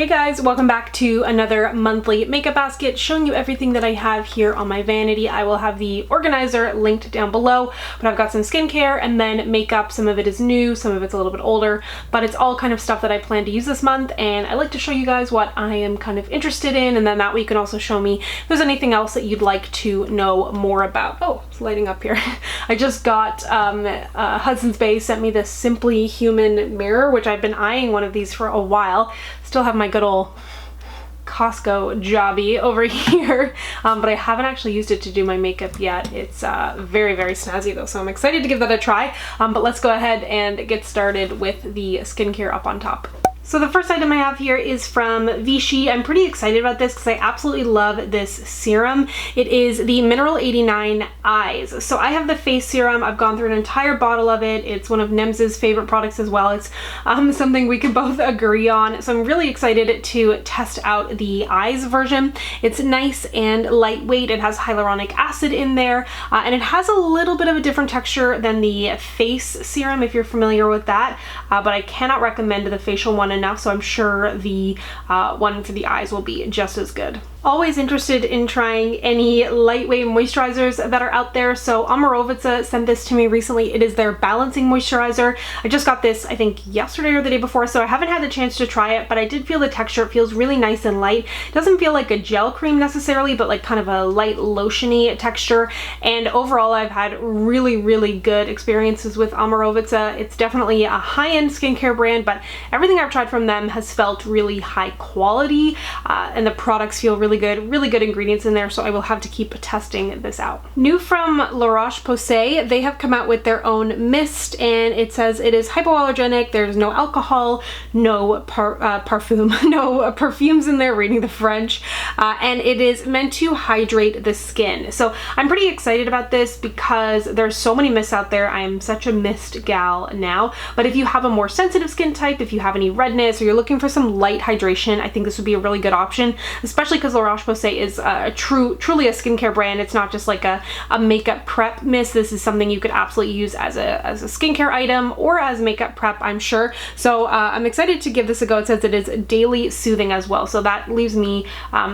Hey guys, welcome back to another monthly makeup basket showing you everything that I have here on my vanity. I will have the organizer linked down below, but I've got some skincare and then makeup. Some of it is new, some of it's a little bit older, but it's all kind of stuff that I plan to use this month, and I like to show you guys what I am kind of interested in, and then that way you can also show me if there's anything else that you'd like to know more about. Oh, it's lighting up here. I just got Hudson's Bay sent me this Simply Human mirror, which I've been eyeing one of these for a while. Still have my good old Costco jobby over here, but I haven't actually used it to do my makeup yet. It's very, very snazzy though, so I'm excited to give that a try. But let's go ahead and get started with the skincare up on top. So the first item I have here is from Vichy. I'm pretty excited about this because I absolutely love this serum. It is the Mineral 89 Eyes. So I have the face serum. I've gone through an entire bottle of it. It's one of Nemz's favorite products as well. It's something we can both agree on. So I'm really excited to test out the eyes version. It's nice and lightweight. It has hyaluronic acid in there, and it has a little bit of a different texture than the face serum if you're familiar with that, but I cannot recommend the facial one enough, so I'm sure the one for the eyes will be just as good. Always interested in trying any lightweight moisturizers that are out there, so Omarovica sent this to me recently. It is their balancing moisturizer. I just got this, I think, yesterday or the day before, so I haven't had the chance to try it, but I did feel the texture. It feels really nice and light. It doesn't feel like a gel cream necessarily, but like kind of a light lotiony texture, and overall I've had really, really good experiences with Omarovica. It's definitely a high-end skincare brand, but everything I've tried from them has felt really high quality, and the products feel really good ingredients in there, so I will have to keep testing this out. New from La Roche-Posay, they have come out with their own mist, and it says it is hypoallergenic, there's no alcohol, no parfum, no perfumes in there, reading the French, and it is meant to hydrate the skin. So I'm pretty excited about this because there's so many mists out there. I am such a mist gal now, but if you have a more sensitive skin type, if you have any redness, or you're looking for some light hydration, I think this would be a really good option, especially because La Roche-Posay is truly a skincare brand. It's not just like a makeup prep mist. This is something you could absolutely use as a skincare item or as makeup prep, I'm sure. So I'm excited to give this a go. It says it is daily soothing as well, so that leaves me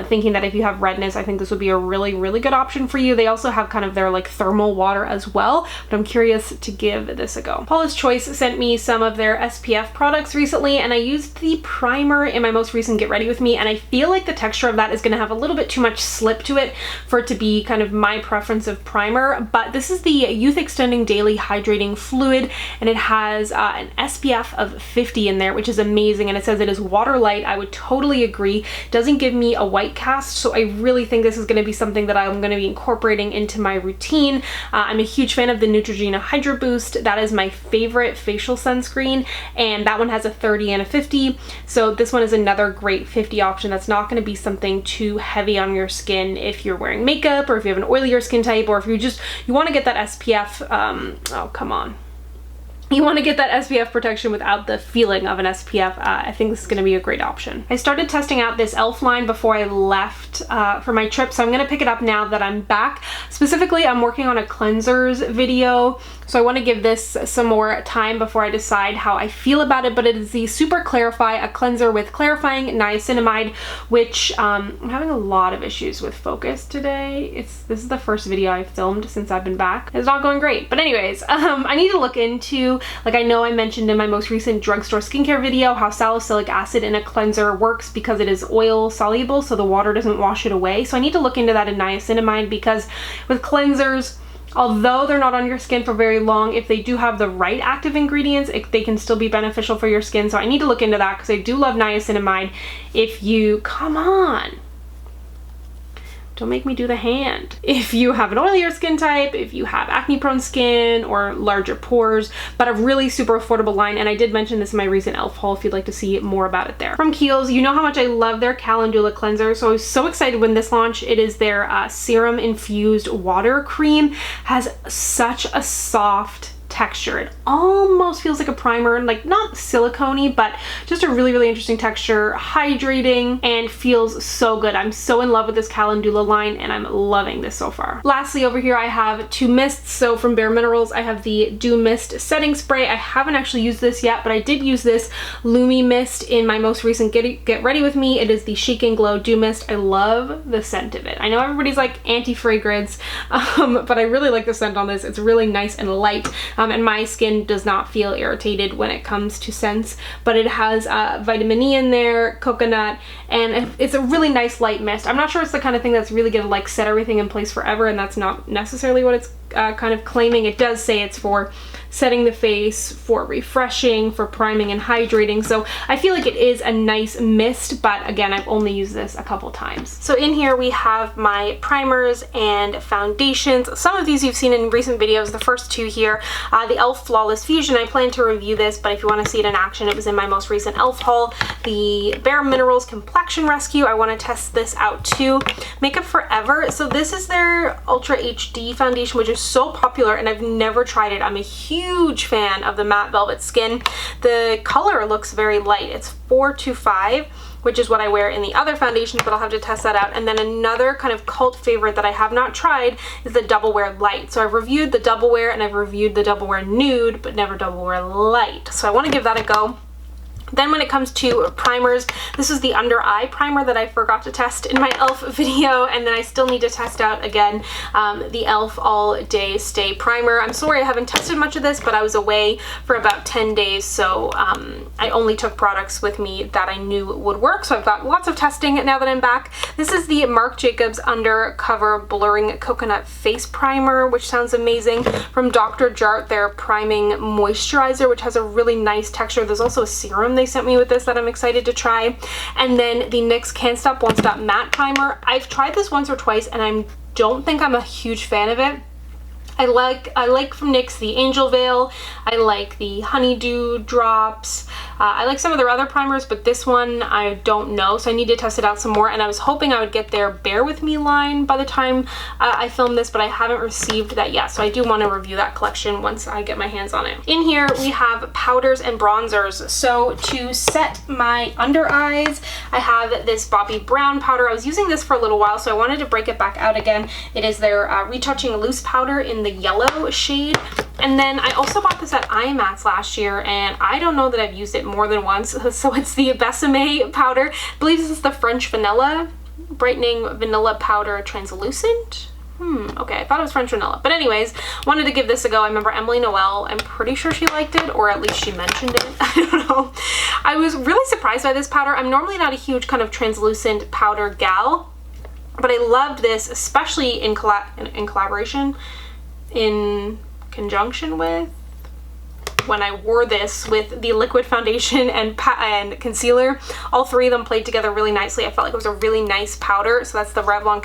thinking that if you have redness, I think this would be a really, really good option for you. They also have kind of their like thermal water as well, but I'm curious to give this a go. Paula's Choice sent me some of their SPF products recently, and I used the primer in my most recent Get Ready With Me, and I feel like the texture of that is going to have a little bit too much slip to it for it to be kind of my preference of primer, but this is the Youth Extending Daily Hydrating Fluid, and it has an SPF of 50 in there, which is amazing, and it says it is water light. I would totally agree. It doesn't give me a white cast, so I really think this is going to be something that I'm going to be incorporating into my routine. I'm a huge fan of the Neutrogena Hydro Boost. That is my favorite facial sunscreen, and that one has a 30 and a 50, so this one is another great 50 option that's not going to be something too heavy on your skin if you're wearing makeup, or if you have an oilier skin type, or if you want to get that SPF, oh come on, you want to get that SPF protection without the feeling of an SPF, I think this is going to be a great option. I started testing out this e.l.f. line before I left for my trip, so I'm going to pick it up now that I'm back. Specifically, I'm working on a cleansers video, so I want to give this some more time before I decide how I feel about it, but it is the Super Clarify, a cleanser with clarifying niacinamide, which I'm having a lot of issues with focus today. This is the first video I've filmed since I've been back. It's not going great, but anyways, I need to look into, like I know I mentioned in my most recent drugstore skincare video how salicylic acid in a cleanser works because it is oil soluble, so the water doesn't wash it away. So I need to look into that in niacinamide, because with cleansers, although they're not on your skin for very long, if they do have the right active ingredients, they can still be beneficial for your skin. So I need to look into that because I do love niacinamide. If you, come on, don't make me do the hand. If you have an oilier skin type, if you have acne prone skin or larger pores, but a really super affordable line, and I did mention this in my recent e.l.f. haul if you'd like to see more about it there. From Kiehl's, you know how much I love their Calendula cleanser, so I was so excited when this launched. It is their serum infused water cream. Has such a soft texture. It almost feels like a primer, like not silicone-y, but just a really, really interesting texture, hydrating, and feels so good. I'm so in love with this Calendula line, and I'm loving this so far. Lastly, over here I have two mists. So from Bare Minerals, I have the Dew Mist Setting Spray. I haven't actually used this yet, but I did use this Lumi Mist in my most recent Get Ready With Me. It is the Chic and Glow Dew Mist. I love the scent of it. I know everybody's like anti-fragrance, but I really like the scent on this. It's really nice and light, and my skin does not feel irritated when it comes to scents, but it has vitamin E in there, coconut, and it's a really nice light mist. I'm not sure it's the kind of thing that's really gonna like set everything in place forever, and that's not necessarily what it's kind of claiming. It does say it's for setting the face, for refreshing, for priming and hydrating. So I feel like it is a nice mist, but again, I've only used this a couple times. So in here we have my primers and foundations. Some of these you've seen in recent videos, the first two here. The e.l.f. Flawless Fusion, I plan to review this, but if you want to see it in action, it was in my most recent e.l.f. haul. The Bare Minerals Complexion Rescue, I want to test this out too. Makeup Forever, so this is their Ultra HD foundation, which is so popular, and I've never tried it. I'm a huge fan of the matte velvet skin. The color looks very light. It's 425, which is what I wear in the other foundations, but I'll have to test that out. And then another kind of cult favorite that I have not tried is the Double Wear Light. So I've reviewed the Double Wear and I've reviewed the Double Wear Nude, but never Double Wear Light. So I want to give that a go. Then when it comes to primers, this is the under eye primer that I forgot to test in my e.l.f. video, and then I still need to test out again the e.l.f. All Day Stay Primer. I'm sorry I haven't tested much of this, but I was away for about 10 days, so I only took products with me that I knew would work, so I've got lots of testing now that I'm back. This is the Marc Jacobs Undercover Blurring Coconut Face Primer, which sounds amazing. From Dr. Jart, their Priming Moisturizer, which has a really nice texture. There's also a serum they sent me with this that I'm excited to try. And then the NYX Can't Stop Won't Stop Matte Primer. I've tried this once or twice and I don't think I'm a huge fan of it. I like from NYX the Angel Veil. I like the Honeydew Drops. I like some of their other primers, but this one I don't know, so I need to test it out some more. And I was hoping I would get their Bear With Me line by the time I film this, but I haven't received that yet, so I do want to review that collection once I get my hands on it. In here we have powders and bronzers. So to set my under eyes, I have this Bobbi Brown powder. I was using this for a little while, so I wanted to break it back out again. It is their Retouching Loose powder in the yellow shade. And then I also bought this at IMATS last year, and I don't know that I've used it more than once. So it's the Besame powder. I believe this is the French Vanilla Brightening Vanilla Powder Translucent. Okay, I thought it was French Vanilla. But anyways, wanted to give this a go. I remember Emily Noel, I'm pretty sure she liked it, or at least she mentioned it. I don't know. I was really surprised by this powder. I'm normally not a huge kind of translucent powder gal, but I loved this, especially in collaboration, in conjunction with, when I wore this with the liquid foundation and concealer. All three of them played together really nicely. I felt like it was a really nice powder. So that's the Revlon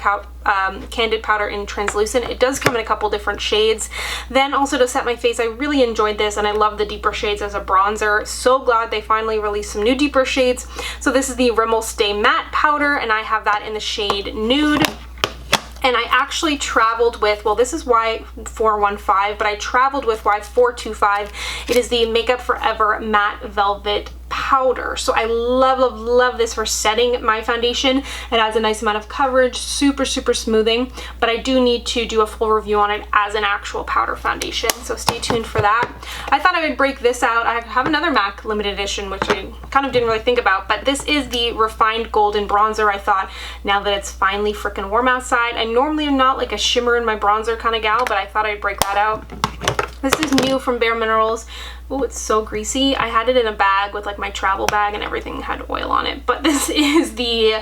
Candid powder in translucent. It does come in a couple different shades. Then also to set my face, I really enjoyed this, and I love the deeper shades as a bronzer. So glad they finally released some new deeper shades. So this is the Rimmel Stay Matte powder, and I have that in the shade Nude. And I actually traveled with, well, this is Y415, but I traveled with Y425. It is the Makeup Forever Matte Velvet powder. So I love this for setting my foundation. It adds a nice amount of coverage, super smoothing, but I do need to do a full review on it as an actual powder foundation, so stay tuned for that. I thought I would break this out. I have another MAC limited edition, which I kind of didn't really think about, but this is the Refined Golden Bronzer. I thought, now that it's finally freaking warm outside, I normally am not like a shimmer in my bronzer kind of gal, but I thought I'd break that out. This is new from Bare Minerals. Oh, it's so greasy. I had it in a bag with like my travel bag, and everything had oil on it. But this is the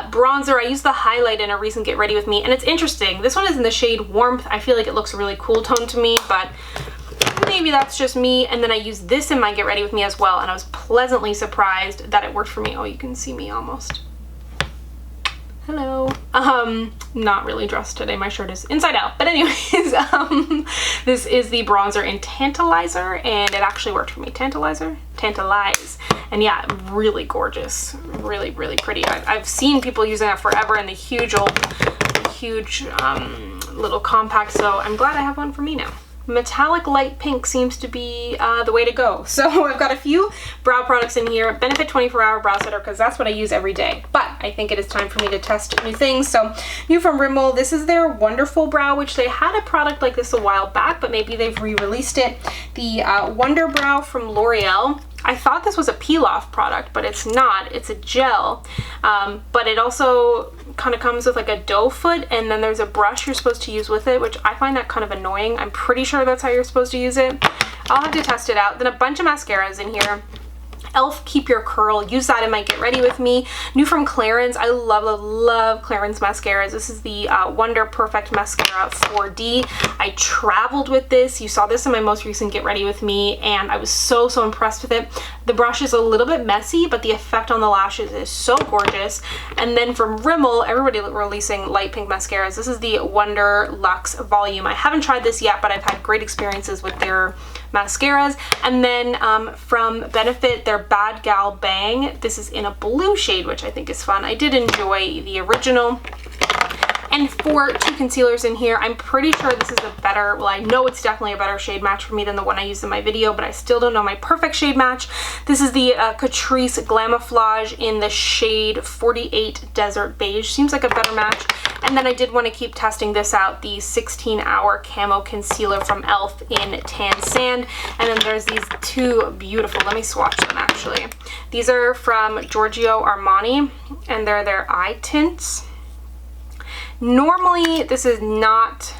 bronzer. I used the highlight in a recent Get Ready With Me, and it's interesting. This one is in the shade Warmth. I feel like it looks really cool tone to me, but maybe that's just me. And then I used this in my Get Ready With Me as well, and I was pleasantly surprised that it worked for me. Oh, you can see me almost. Hello. Not really dressed today. My shirt is inside out. But anyways, this is the bronzer in Tantalizer, and it actually worked for me. Tantalize. And yeah, really gorgeous. Really pretty. I've seen people using that forever in the huge little compact, so I'm glad I have one for me now. metallic light pink seems to be the way to go. So I've got a few brow products in here. Benefit 24-hour brow setter, because that's what I use every day. But I think it is time for me to test new things. So new from Rimmel, this is their Wonderful Brow, which they had a product like this a while back, but maybe they've re-released it. The Wonder Brow from L'Oreal. I thought this was a peel-off product, but it's not. It's a gel, but it also kind of comes with like a doe foot, and then there's a brush you're supposed to use with it, which I find that kind of annoying. I'm pretty sure that's how you're supposed to use it. I'll have to test it out. Then a bunch of mascaras in here. e.l.f. Keep Your Curl, use that in my Get Ready With Me. New from Clarins, I love Clarins mascaras. This is the Wonder Perfect Mascara 4D. I traveled with this. You saw this in my most recent Get Ready With Me, and I was so impressed with it. The brush is a little bit messy, but the effect on the lashes is so gorgeous. And then from Rimmel, everybody releasing light pink mascaras. This is the Wonder Luxe Volume. I haven't tried this yet, but I've had great experiences with their mascaras. And then from Benefit, their Bad Gal Bang. This is in a blue shade, which I think is fun. I did enjoy the original. And for two concealers in here, I'm pretty sure this is a better, well, I know it's definitely a better shade match for me than the one I used in my video, but I still don't know my perfect shade match. This is the Catrice Glamouflage in the shade 48 Desert Beige. Seems like a better match. And then I did want to keep testing this out, the 16-Hour Camo Concealer from e.l.f. in Tan Sand. And then there's these two beautiful, let me swatch them actually. These are from Giorgio Armani, and they're their eye tints. Normally, this is not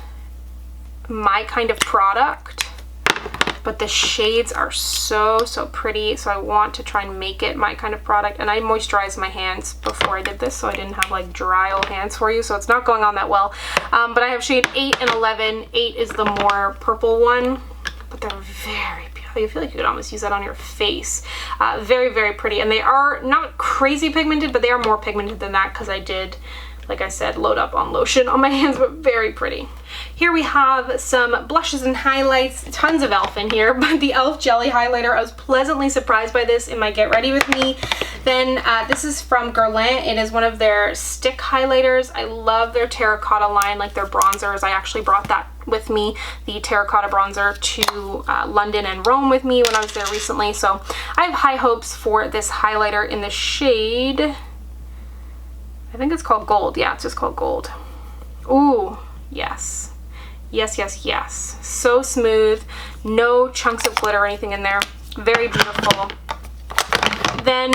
my kind of product, but the shades are so pretty, so I want to try and make it my kind of product. And I moisturized my hands before I did this, so I didn't have like dry old hands for you, so it's not going on that well. But I have shade 8 and 11. 8 is the more purple one, but they're very beautiful. I feel like you could almost use that on your face. Very pretty, and they are not crazy pigmented, but they are more pigmented than that because I did, like I said, load up on lotion on my hands, but very pretty. Here we have some blushes and highlights, tons of e.l.f. in here, but the e.l.f. Jelly Highlighter, I was pleasantly surprised by this in my Get Ready With Me. Then this is from Guerlain. It is one of their stick highlighters. I love their terracotta line, like their bronzers. I actually brought that with me, the terracotta bronzer, to London and Rome with me when I was there recently, so I have high hopes for this highlighter in the shade, I think it's called Gold. Yeah, it's just called Gold. Ooh, yes. Yes. So smooth. No chunks of glitter or anything in there. Very beautiful. Then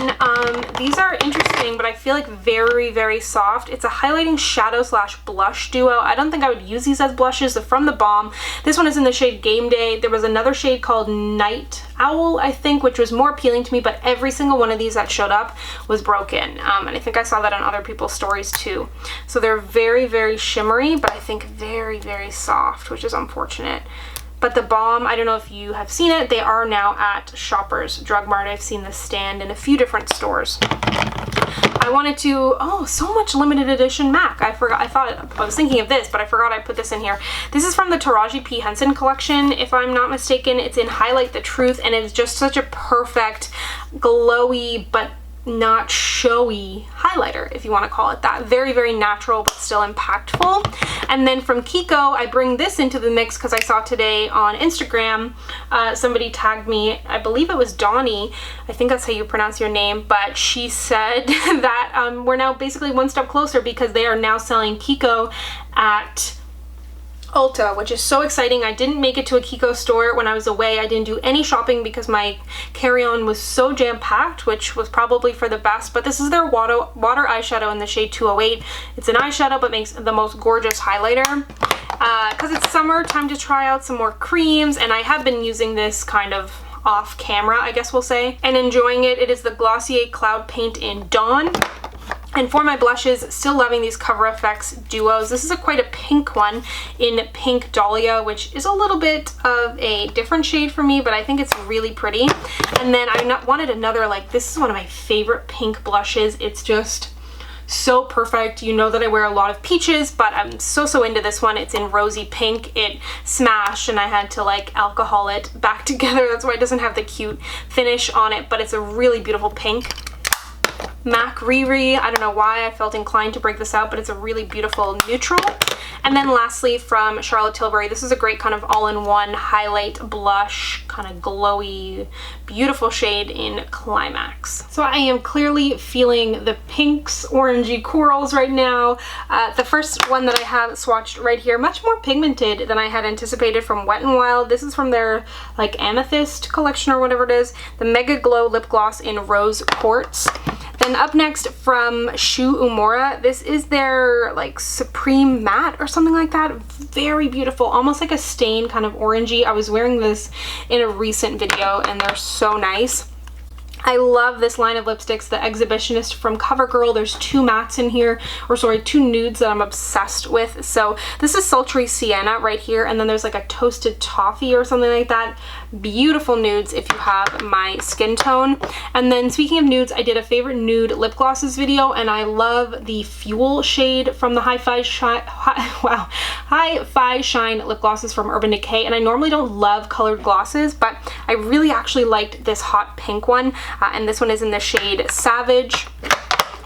these are interesting, but I feel like very soft. It's a highlighting shadow / blush duo. I don't think I would use these as blushes. They're from the Balm. This one is in the shade Game Day. There was another shade called Night Owl, I think, which was more appealing to me, but every single one of these that showed up was broken. And I think I saw that on other people's stories too. So they're very shimmery, but I think very soft, which is unfortunate. But the Balm, I don't know if you have seen it, they are now at Shoppers Drug Mart. I've seen this stand in a few different stores. I wanted to, oh, so much limited edition MAC. I was thinking of this, but I forgot I put this in here. This is from the Taraji P. Henson collection, if I'm not mistaken. It's in Highlight the Truth, and it's just such a perfect, glowy, but not showy highlighter, if you want to call it that. Very natural, but still impactful. And then from Kiko, I bring this into the mix because I saw today on Instagram, somebody tagged me, I believe it was Donnie, I think that's how you pronounce your name, but she said that we're now basically one step closer because they are now selling Kiko at Ulta, which is so exciting. I didn't make it to a Kiko store when I was away. I didn't do any shopping because my carry-on was so jam-packed, which was probably for the best, but this is their water eyeshadow in the shade 208. It's an eyeshadow, but makes the most gorgeous highlighter. Because it's summer, time to try out some more creams, and I have been using this kind of off camera, I guess we'll say, and enjoying it. It is the Glossier Cloud Paint in Dawn. And for my blushes, still loving these Cover FX duos. This is quite a pink one in Pink Dahlia, which is a little bit of a different shade for me, but I think it's really pretty. And then I wanted another, like, this is one of my favorite pink blushes. It's just so perfect. You know that I wear a lot of peaches, but I'm so into this one. It's in Rosy Pink. It smashed and I had to like alcohol it back together. That's why it doesn't have the cute finish on it, but it's a really beautiful pink. MAC Riri. I don't know why I felt inclined to break this out, but it's a really beautiful neutral. And then lastly from Charlotte Tilbury, this is a great kind of all-in-one highlight blush, kind of glowy, beautiful shade in Climax. So I am clearly feeling the pinks, orangey corals right now. The first one that I have swatched right here, much more pigmented than I had anticipated from Wet n Wild. This is from their like Amethyst collection or whatever it is. The Mega Glow Lip Gloss in Rose Quartz. Then up next from Shu Uemura, this is their like Supreme Matte or something like that. Very beautiful, almost like a stain, kind of orangey. I was wearing this in a recent video and they're so nice. I love this line of lipsticks, the Exhibitionist from CoverGirl. There's two mattes in here, or sorry, two nudes that I'm obsessed with. So this is Sultry Sienna right here, and then there's like a Toasted Toffee or something like that. Beautiful nudes if you have my skin tone. And then speaking of nudes, I did a favorite nude lip glosses video, and I love the Fuel shade from the Hi-Fi Shine lip glosses from Urban Decay. And I normally don't love colored glosses, but I really actually liked this hot pink one. And this one is in the shade Savage.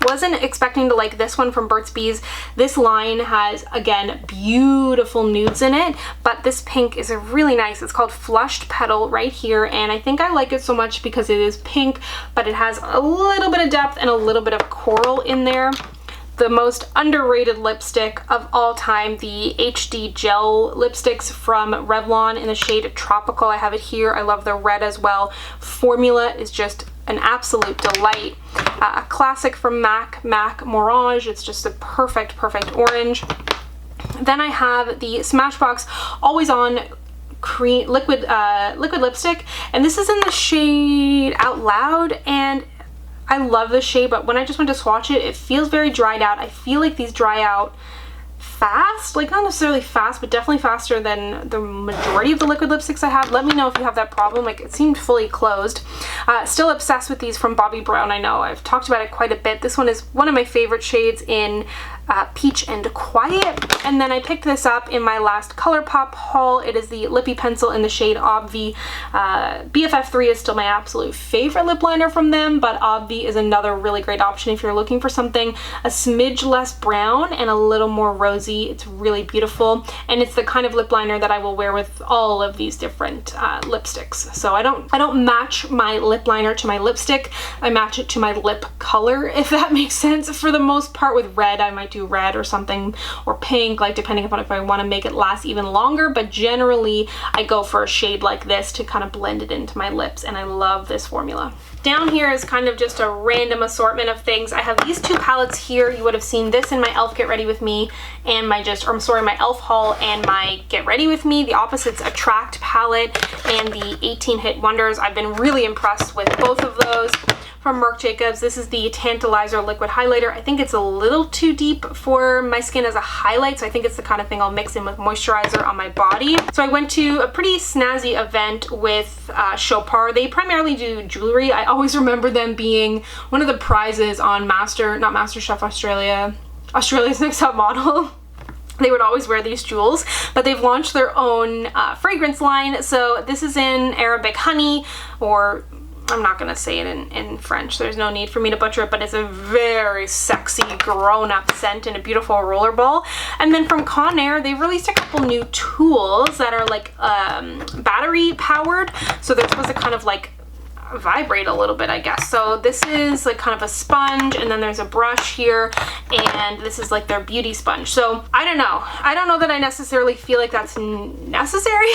Wasn't expecting to like this one from Burt's Bees. This line has, again, beautiful nudes in it, but this pink is really nice. It's called Flushed Petal right here, and I think I like it so much because it is pink, but it has a little bit of depth and a little bit of coral in there. The most underrated lipstick of all time, the HD Gel lipsticks from Revlon in the shade Tropical. I have it here. I love the red as well. Formula is just an absolute delight. A classic from MAC Morange. It's just a perfect orange. Then I have the Smashbox Always On cream liquid lipstick, and this is in the shade Out Loud, and I love this shade, but when I just went to swatch it, it feels very dried out. I feel like these dry out fast, like not necessarily fast, but definitely faster than the majority of the liquid lipsticks I have. Let me know if you have that problem. Like, it seemed fully closed. Still obsessed with these from Bobbi Brown. I know I've talked about it quite a bit. This one is one of my favorite shades in Peach and Quiet. And then I picked this up in my last ColourPop haul. It is the Lippy Pencil in the shade Obvi. BFF3 is still my absolute favorite lip liner from them, but Obvi is another really great option if you're looking for something a smidge less brown and a little more rosy. It's really beautiful, and it's the kind of lip liner that I will wear with all of these different lipsticks. So I don't match my lip liner to my lipstick. I match it to my lip color, if that makes sense. For the most part, with red, I might do red or something, or pink, like depending upon if I want to make it last even longer, but generally I go for a shade like this to kind of blend it into my lips, and I love this formula. Down here is kind of just a random assortment of things. I have these two palettes here. You would have seen this in my e.l.f. Get Ready With Me and my my e.l.f. haul and my Get Ready With Me, the Opposites Attract palette and the 18 Hit Wonders. I've been really impressed with both of those. From Marc Jacobs, this is the Tantalizer Liquid Highlighter. I think it's a little too deep for my skin as a highlight, so I think it's the kind of thing I'll mix in with moisturizer on my body. So I went to a pretty snazzy event with Chopard. They primarily do jewelry. I always remember them being one of the prizes on MasterChef Australia's Next Top Model. They would always wear these jewels, but they've launched their own fragrance line. So this is in Arabic Honey, or I'm not going to say it in French. There's no need for me to butcher it, but it's a very sexy grown-up scent in a beautiful rollerball. And then from Conair, they've released a couple new tools that are like battery powered. So they're supposed to kind of like vibrate a little bit, I guess. So this is like kind of a sponge, and then there's a brush here, and this is like their beauty sponge. So I don't know that I necessarily feel like that's necessary,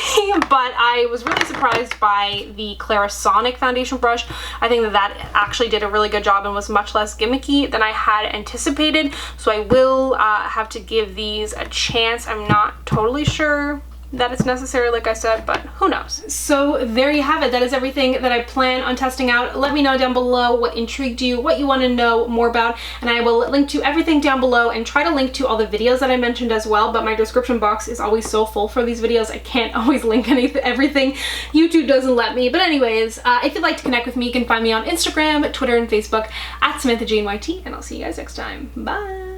but I was really surprised by the Clarisonic foundation brush. I think that actually did a really good job and was much less gimmicky than I had anticipated. So I will have to give these a chance. I'm not totally sure that it's necessary, like I said, but who knows. So there you have it. That is everything that I plan on testing out. Let me know down below what intrigued you, what you want to know more about, and I will link to everything down below and try to link to all the videos that I mentioned as well, but my description box is always so full for these videos. I can't always link everything. YouTube doesn't let me. But anyways, if you'd like to connect with me, you can find me on Instagram, Twitter, and Facebook at SamanthaJaneYT, and I'll see you guys next time. Bye!